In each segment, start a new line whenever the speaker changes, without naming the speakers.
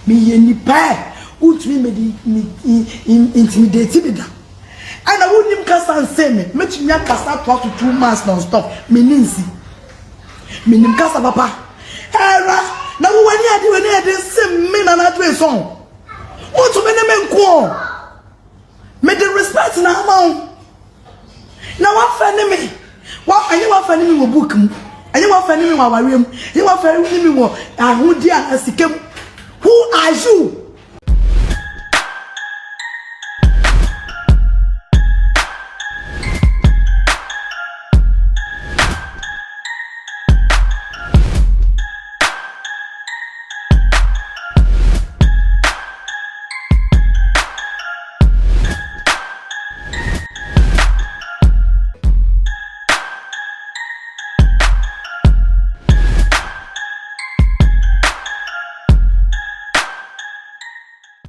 me ye nipa utumi me intimidate me da and I wouldn't kasa and say me metumi akasa 12 to 2 months non stop me ninsi me nim kasa papa era na wo wani ade sem me na do eso utumi ne me nko me the respect na amount na wa fa ne me wa fa ne me wo book mu anya wa fa ne me wa warem anya wa fa ne me wo ahudi asikem. Who are you?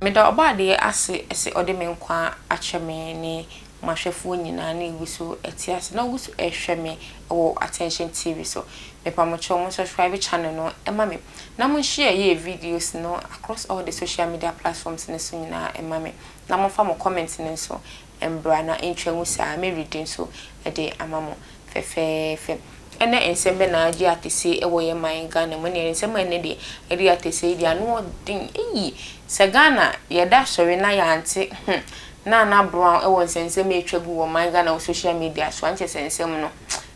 Me da obade ase ode me nkwa acheme ne mahwefo nyina na eguso etiase na guso ehwe me wo attention TV so me pamocho mo subscribe channel no ema me na mo share ye videos no across all the social media platforms ne so nyina ema me na mo fa mo comment ne so embra na entwengu sa me reading so e de amamo fefefe ene ensembe na agi atese ewo ye man Ghana mo ne ensembe ene de eri atese di anu odin eyi se Ghana ye da sori na ya ante Naana Brown ewo nsenseme etwagu wo man Ghana social media so anche sensem no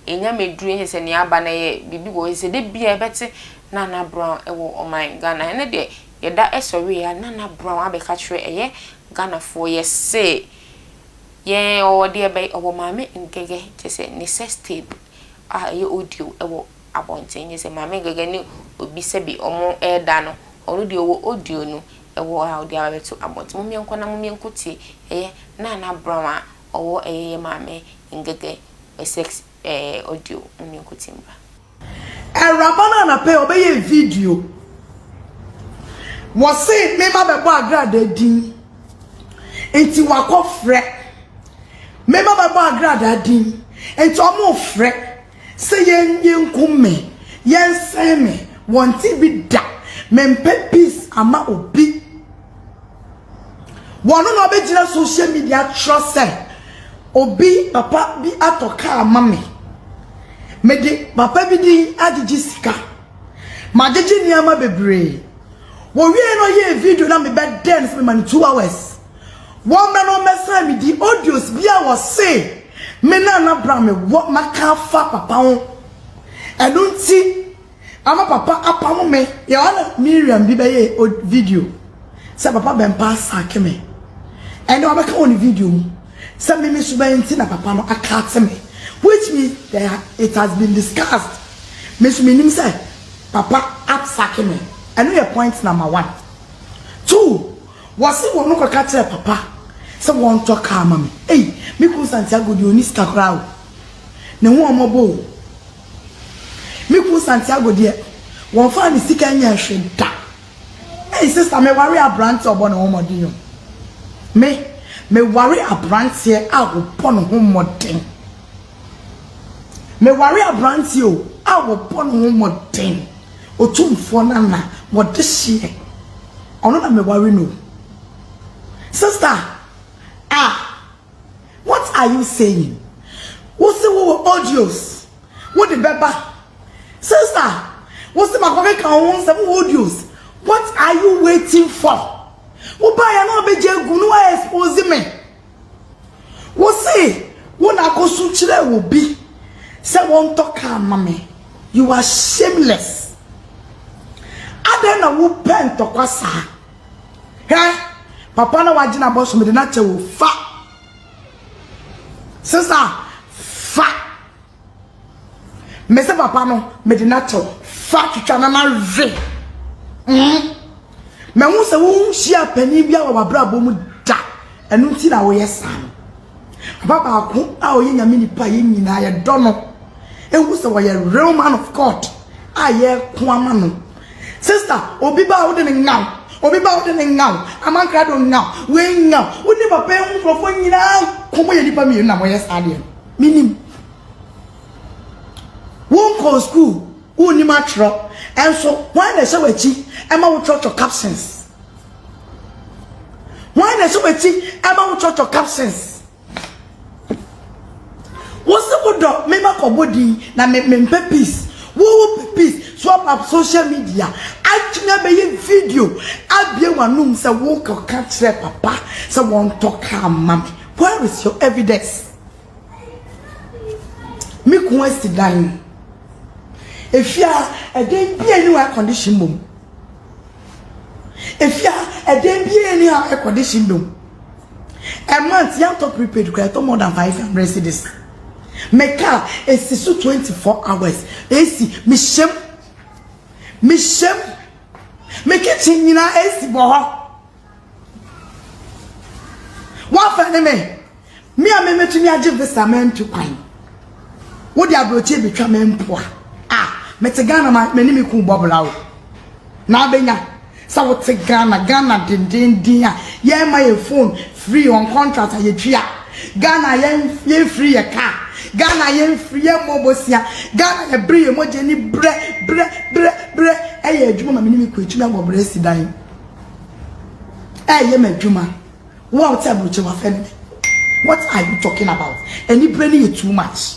enya meduru enye se ne aba na ye bibi wo se de bia ebete Naana Brown ewo o man Ghana ene de ye da esori ya Naana Brown abeka kire eye Ghana for ye se ye o de ebe o Maame Ngege tese ne sêxtâpe ye audio ewo abonten ye se Maame Ngege ni obi se bi omo eda no onu de owo audio no ewo audio abeto abonten mumye nkona mumye nkuti Naana Brown owo Maame Ngege sex audio mumye nkuti mba
Rabana na pe obeye video wo se me ma bebo agrada din enti wakofre me ma bebo agrada din enti omo frɛ se yenkume yenseme wonti bi da mempe peace ama obi wono no be gira social media trust obi papa bi atoka ama me de papa bi di agigi sika magigi ni ama bebre wo wie no ye video na me be dance me man 2 hours one man no message me di audios bia was say me Naana Brown me what maka fa papa ho enunti ama papa apamo me ya wana Miriam bi be ye video se papa ben pass akeme and no abeka on video se me so ben ti na papa no akate me which means that it has been discussed me so meaning say papa upsake me and your point number 1 2 was it won no kaka papa se won to ka ama me me ku Santiago di oni skakra ne ho omobo me ku Santiago di won fa ni sika nya hweda sister me worry abrant obo no homodin me worry abrant here ago pon homoden me worry abrant yo ago pon homoden otumfo na what this year ono na me worry no sister what are you saying? What's the audios? What the beba? Sister, what's the audios? What are you waiting for? Ubaya no beje gunu expose me. What's say? When I go suchile will be say won't talk mama. You are shameless. Adena wo pen to kwasa. He? Papa na wajina boss me de na che wo fa. Sister, fa. Me se papa no me de na che fa twitwa na na ve. Me hu se wo hia pani bia wa babra bomu da. Enu nti na wo yesa. Papa ko a oye nyame nipa ye nyina ye do no. Ehu se wo ye real man of God. Aye ko ama no. Sister, obi ba wo de ngaw. Obi ba wo de ngaw. Amanka do ngaw. We ngaw. Oni papa hu profo nyina komo ye nipa mi na mo yesa de. Minim. Won ko school, won ni matro. And so when they say wachi, Emma will talk to captions. Why na so wechi about church of captions? What's the good me ma body na me peace. Wo peace swap up social media. Actually be video. Abie wanum say wo ka kire papa say won talk mommy. Where is your evidence? Me question dan. If ya a day be any air condition room. If ya a day be any air condition room. A month you have to prepare to create more than 500 cedis. My car is 24 hours. AC, me shame. Me kitchen in our AC boha. What for me a me to me a give this amen to pine. What the abroche be tramen poor. Ah, metegana my name ku bubble out. Now benya. So what Ghana din yeah my phone free on contract a year. Ghana yen free a car. Ghana yen free a mobosia. Ghana a brie mojeni bre. Hey, Juma, my name is Juma Bobresi dying. Hey, Yemen Juma. What about your family? What are you talking about? And you bringing it too much.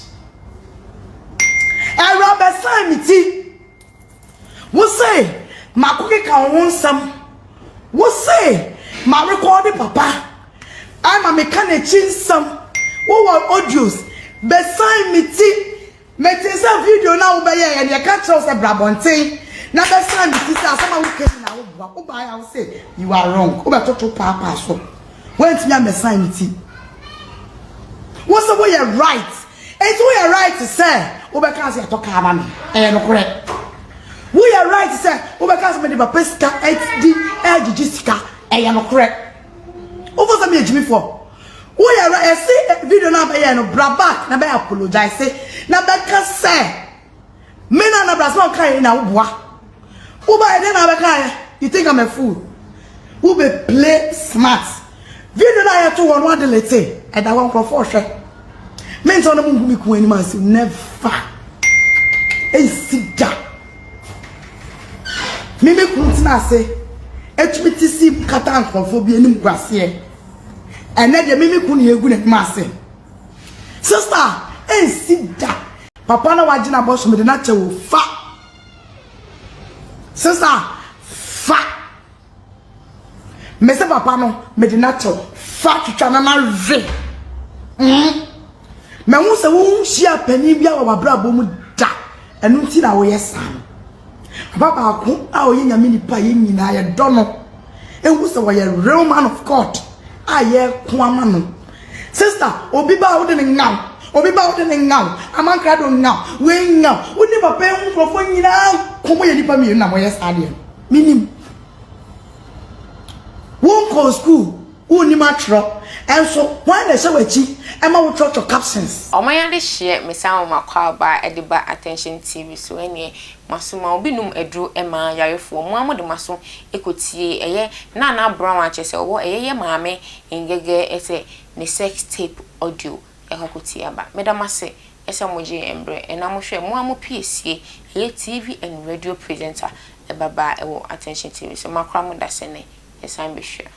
And Robert Simon, what say? My cookie can want some. What say? My recording papa. I'm a mechanic chin some. What were audios? Beside me, some video now by and you can't trust a Brabante. Now that's time someone who came now. Oh, I will say you are wrong. Oh, but to papa so. When to me beside me. What's the way you're right? It's way you're right to say. Oh, because you talk about me. And correct. We are right to say. Oh, because me the pesca HD Jessica. And correct. Over the me Jimmy for. We are right. I see video now by no brabak. Now I apologize. Say now because say. Me na brasman kai na ubwa. Uba then I you think I'm a fool? Who be play smart? Video na ya to one delete. And I want for sure. Men on the moon ku any man never. Hey sit down. Me ku na say. HBTC kata nkonfo bi enim kwase. And then the me ku na egu na ma say. Sister, hey sit down. Papa na wagina boss me de na chewo fa. Sister, fa. Me se papa no me de na chewo fa twitwa na na ve. Me hu se wo hia pani bia wa brabo mu da. Enu nti na wo yesam. Papa ko a o yenya mini pa ye nyina ye do no. Ehu se wo ye real man of God. A ye ko ama no. Sister, obi ba wo de ngam. Obi ba wo de ngam. Amanka do ngam. We ngam. Wo ni papa hu profo nyina ko mo ye nipa mi na mo yesade. Minim. Won ko school. Wo ni matro. And so why the show wachi Emma will church of captions. Oh my yande share me sound ma kwa ba ediba attention TV so ene masuma obi num edru Emma yarefo mo amode maso ekotie eye Naana Brown achese owo eye Maame Ngege ese ne sêxtâpe audio ekotie aba medamase ese moje embre enamhwe mo amu piesie eye TV and radio presenter ebaba ewo attention TV so makra mo da sene esan be share.